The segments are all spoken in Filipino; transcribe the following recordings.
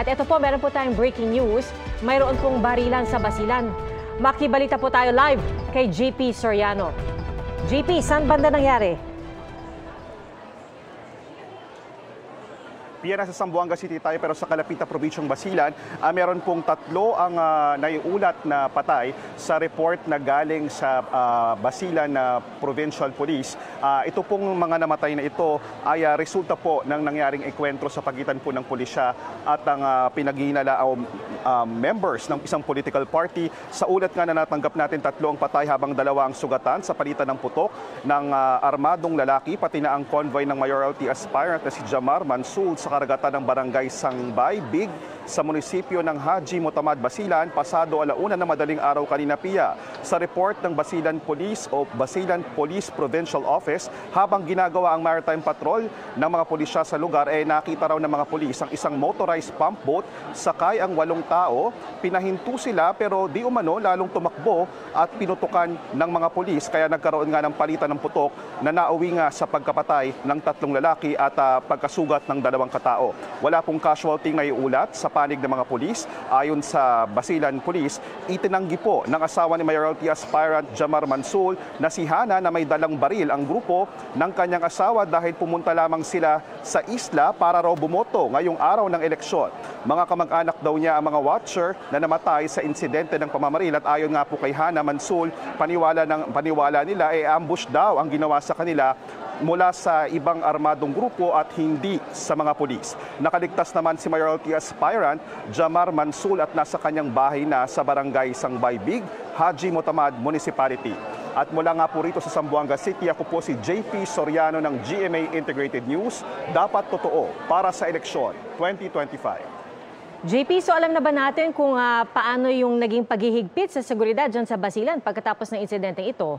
At ito po, meron po tayong breaking news. Mayroon pong barilan sa Basilan. Makibalita po tayo live kay JP Soriano. JP, saan banda nangyari? Pia, nasa Zamboanga City tayo pero sa kalapit na probinsyang Basilan, meron pong 3 ang naiulat na patay sa report na galing sa Basilan na Provincial Police. Ito pong mga namatay na ito ay resulta po ng nangyaring enkwentro sa pagitan po ng pulisya at ang pinaghihinala members ng isang political party. Sa ulat nga na natanggap natin, 3 ang patay habang 2 ang sugatan sa palitan ng putok ng armadong lalaki, pati na ang convoy ng mayoralty aspirant na si Jamar Mansul sa karagatan ng barangay Sangbay Big sa munisipyo ng Haji Motamad, Basilan, pasado 1:00 na madaling araw kanina, Pia. Sa report ng Basilan Police o Basilan Police Provincial Office, habang ginagawa ang maritime patrol ng mga pulisya sa lugar, nakita raw ng mga pulis ang isang motorized pump boat, sakay ang 8 tao, pinahinto sila pero di umano lalong tumakbo at pinutukan ng mga pulis, kaya nagkaroon nga ng palitan ng putok na nauwi nga sa pagkapatay ng 3 lalaki at pagkasugat ng 2 katao. Wala pong casualty na iulat sa panig ng mga pulis. Ayon sa Basilan Police, itinanggi po ng asawa ni mayoralty aspirant Jamar Mansul na si Hana na may dalang baril ang grupo ng kanyang asawa dahil pumunta lamang sila sa isla para raw bumoto ngayong araw ng eleksyon. Mga kamag-anak daw niya ang mga watcher na namatay sa insidente ng pamamaril at ayon nga po kay Hana Mansul, paniwala nila ambush daw ang ginawa sa kanila mula sa ibang armadong grupo at hindi sa mga pulis. Nakaligtas naman si mayoralty aspirant Jamar Mansul at nasa kanyang bahay na sa barangay Sangbay Big, Haji Motamad Municipality. At mula nga po rito sa Zamboanga City, ako po si JP Soriano ng GMA Integrated News. Dapat totoo para sa eleksyon 2025. JP, so alam na ba natin kung paano yung naging paghihigpit sa seguridad dyan sa Basilan pagkatapos ng insidenteng ito?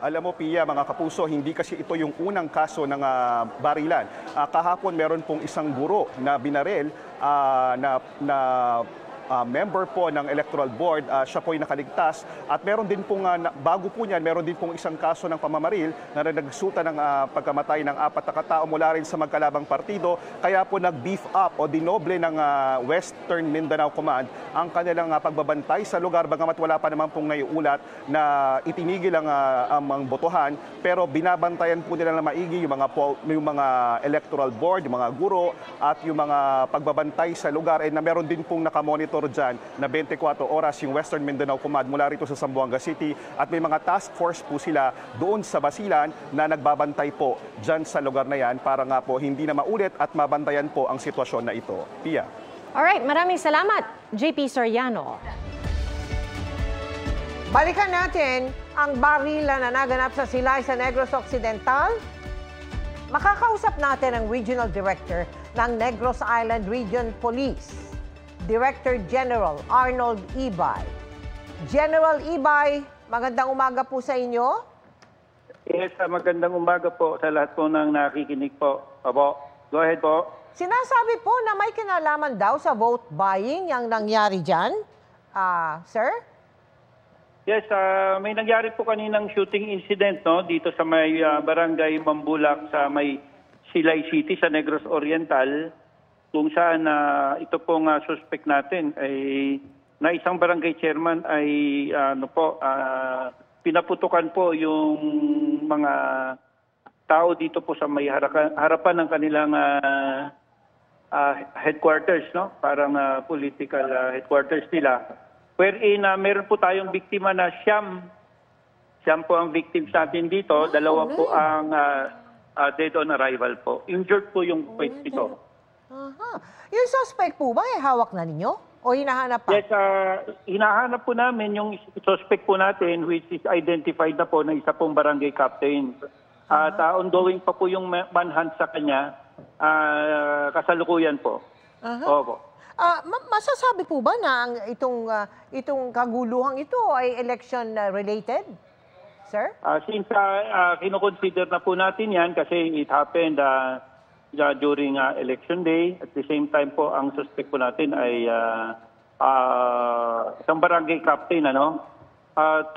Alam mo, Pia, mga kapuso, hindi kasi ito yung unang kaso ng barilan. Kahapon meron pong isang guro na binaril na member po ng Electoral Board. Siya po ay nakaligtas. At meron din pong, bago po niyan, meron din pong isang kaso ng pamamaril na nagsuta ng pagkamatay ng 4 na katao mula rin sa magkalabang partido. Kaya po nag-beef up o dinoble ng Western Mindanao Command ang kanilang pagbabantay sa lugar. Bagamat wala pa naman pong naiulat na itinigil ang botohan, pero binabantayan po nila na maigi yung mga Electoral Board, yung mga guro at yung mga pagbabantay sa lugar. Na meron din pong nakamonitor dyan na 24 oras yung Western Mindanao Command mula rito sa Zamboanga City at may mga task force po sila doon sa Basilan na nagbabantay po dyan sa lugar na yan para nga po hindi na maulit at mabantayan po ang sitwasyon na ito. Pia. Alright, maraming salamat, JP Soriano. Balikan natin ang barilan na naganap sa Silay sa Negros Occidental. Makakausap natin ang Regional Director ng Negros Island Region Police, Director General Arnold Ibay. General Ibay, magandang umaga po sa inyo. Yes, magandang umaga po sa lahat po ng nakikinig po. Opo, go ahead po. Sinasabi po na may kinalaman daw sa vote buying ang nangyari dyan, sir? Yes, may nangyari po kaninang shooting incident dito sa may barangay Mambulak sa may Silay City sa Negros Oriental, kung saan ito pong suspect natin ay na isang barangay chairman ay pinaputukan po yung mga tao dito po sa may harapan ng kanilang headquarters, parang political headquarters nila. Wherein meron po tayong biktima na Siyam po ang victims natin dito, 2 po ang dead on arrival po. Injured po yung ito. Yung suspect po ba hawak na ninyo? O hinahanap pa? Yes, hinahanap po namin yung suspect po natin which is identified na po na isa pong barangay captain. At ongoing pa po yung manhunt sa kanya, kasalukuyan po. Opo. Masasabi po ba na itong kaguluhang ito ay election related, sir? Since kinoconsider na po natin yan kasi it happened during election day. At the same time po, ang suspect po natin ay isang barangay captain, At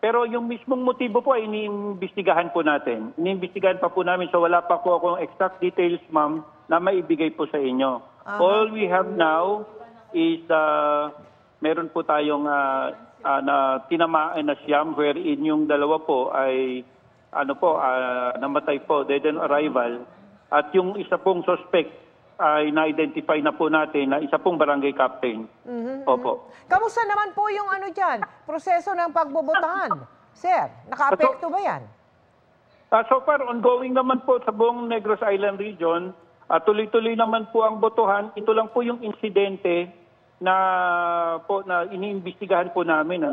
Pero yung mismong motibo po ay iniimbestigahan po natin. Iniimbestigahan pa po namin. So wala pa po akong exact details, ma'am, na maibigay po sa inyo. All we have now is meron po tayong na tinamaan na siyam wherein yung dalawa po ay namatay po, dead on arrival. At yung isa pong suspect ay na-identify na po natin na isa pong barangay captain. Opo. Kamusta naman po yung proseso ng pagbobotahan? Sir, naka-apekto ba yan? So far, ongoing naman po sa buong Negros Island region. Tuloy-tuloy naman po ang botohan. Ito lang po yung insidente na iniimbestigahan po namin.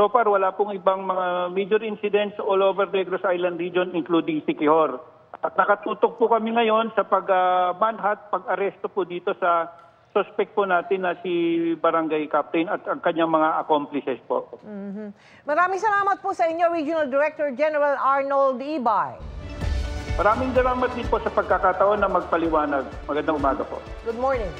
So far, wala pong ibang mga major incidents all over Negros Island region, including Siquijor. At nakatutok po kami ngayon sa pag-manhunt, pag-aresto po dito sa suspect po natin na si Barangay Captain at ang kanyang mga accomplices po. Maraming salamat po sa inyo, Regional Director General Arnold Ibay. Maraming salamat din po sa pagkakataon na magpaliwanag. Magandang umaga po. Good morning.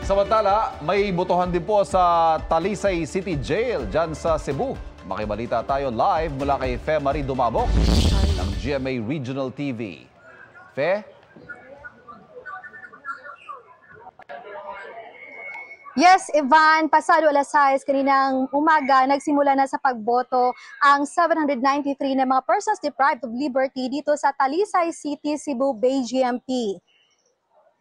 Samantala, may botohan din po sa Talisay City Jail dyan sa Cebu. Makibalita tayo live mula kay Fe Marie Dumabok ng GMA Regional TV. Fe? Yes, Ivan, pasado alas 6 kaninang umaga, nagsimula na sa pagboto ang 793 na mga persons deprived of liberty dito sa Talisay City, Cebu Bay GMP.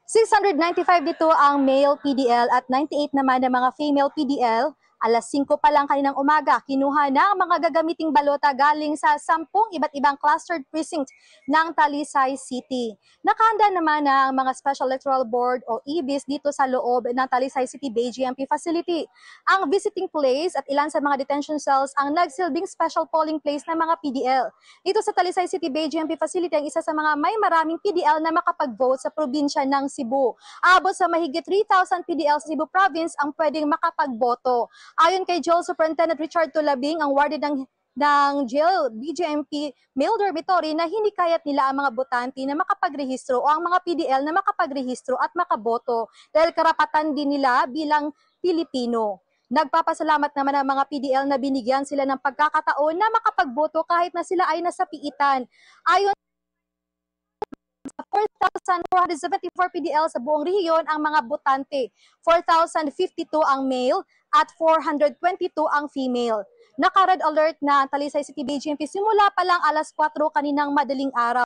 695 dito ang male PDL at 98 naman ang mga female PDL. Alas 5 pa lang kaninang umaga, kinuha na ang mga gagamiting balota galing sa 10 iba't ibang clustered precinct ng Talisay City. Nakahanda naman ang mga Special Electoral Board o EBIS dito sa loob ng Talisay City Bay GMP facility. Ang visiting place at ilan sa mga detention cells ang nagsilbing special polling place ng mga PDL. Dito sa Talisay City Bay GMP facility ang isa sa mga may maraming PDL na makapag-vote sa probinsya ng Cebu. Abot sa mahigit 3,000 PDL sa Cebu Province ang pwedeng makapagboto. Ayon kay Jail Superintendent Richard Tulabing, ang warden ng jail BGMP male dormitory na hinikayat nila ang mga botante na makapagrehistro o ang mga PDL na makapagrehistro at makaboto dahil karapatan din nila bilang Pilipino. Nagpapasalamat naman ang mga PDL na binigyan sila ng pagkakataon na makapagboto kahit na sila ay nasa piitan. Ayon 4,474 PDL sa buong rehiyon ang mga botante, 4,052 ang male at 422 ang female. Naka-red alert na Talisay City BGMP simula pa lang alas 4 kaninang madaling araw.